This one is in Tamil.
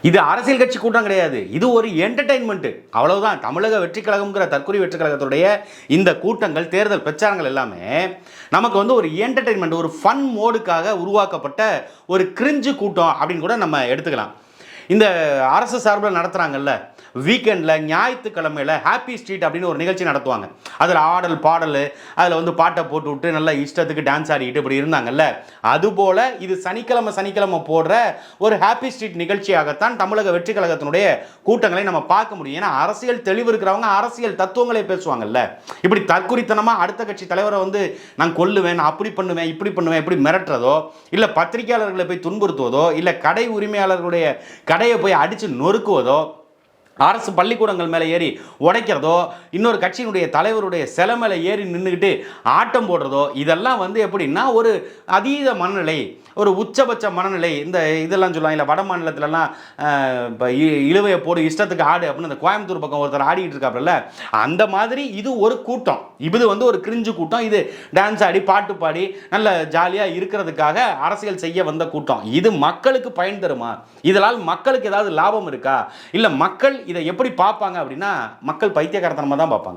இது அரசியல் கட்சி கூட்டம் கிடையாது, இது ஒரு என்டர்டைன்மெண்ட் அவ்வளவுதான். தமிழக வெற்றி கழகம்ங்கிற தற்கொலை வெற்றி கழகத்துடைய இந்த கூட்டங்கள், தேர்தல் பிரச்சாரங்கள் எல்லாமே நமக்கு வந்து ஒரு என்டர்டைன்மெண்ட், ஒரு ஃபன் மோடுக்காக உருவாக்கப்பட்ட ஒரு கிரிஞ்சு கூட்டம் அப்படின்னு கூட நம்ம எடுத்துக்கலாம். இந்த அரசு சார்பில் நடத்துகிறாங்கல்ல வீக்கெண்டில் ஞாயிற்றுக்கிழமையில் ஹாப்பி ஸ்ட்ரீட் அப்படின்னு ஒரு நிகழ்ச்சி நடத்துவாங்க. அதில் ஆடல் பாடல், அதில் வந்து பாட்டை போட்டு விட்டு நல்லா இஷ்டத்துக்கு டான்ஸ் ஆடிக்கிட்டு இப்படி இருந்தாங்கல்ல, அதுபோல் இது சனிக்கிழமை போடுற ஒரு ஹாப்பி ஸ்ட்ரீட் நிகழ்ச்சியாகத்தான் தமிழக வெற்றி கழகத்தினுடைய கூட்டங்களை நம்ம பார்க்க முடியும். ஏன்னா அரசியல் தெளிவு இருக்கிறவங்க அரசியல் தத்துவங்களை பேசுவாங்கல்ல. இப்படி தற்குறித்தனமாக அடுத்த கட்சி தலைவரை வந்து நான் கொல்லுவேன், அப்படி பண்ணுவேன், இப்படி பண்ணுவேன், இப்படி மிரட்டுறதோ, இல்லை பத்திரிகையாளர்களை போய் துன்புறுத்துவதோ, இல்லை கடை உரிமையாளர்களுடைய கடையை போய் அடித்து நொறுக்குவதோ, அரசு பள்ளிக்கூடங்கள் மேலே ஏறி உடைக்கிறதோ, இன்னொரு கட்சியினுடைய தலைவருடைய சிலை மேலே ஏறி நின்றுக்கிட்டு ஆட்டம் போடுறதோ, இதெல்லாம் வந்து எப்படின்னா ஒரு அதீத மனநிலை, ஒரு உச்சபட்ச மனநிலை. இந்த இதெல்லாம் சொல்லுவாங்க இல்லை வட மாநிலத்திலலாம் இப்போ இழுவையை போடு இஷ்டத்துக்கு ஆடு அப்படின்னு அந்த கோயம்புத்தூர் பக்கம் ஒருத்தர் ஆடிக்கிட்டு இருக்காப்புல, அந்த மாதிரி இது ஒரு கூட்டம். இது வந்து ஒரு கிரிஞ்சு கூட்டம். இது டான்ஸ் ஆடி பாட்டு பாடி நல்ல ஜாலியாக இருக்கிறதுக்காக அரசியல் செய்ய வந்த கூட்டம். இது மக்களுக்கு பயன் தருமா? இதனால் மக்களுக்கு ஏதாவது லாபம் இருக்கா? இல்லை மக்கள் இதை எப்படி பார்ப்பாங்க அப்படின்னா மக்கள் பைத்தியக்காரத்தனமாக தான் பார்ப்பாங்க.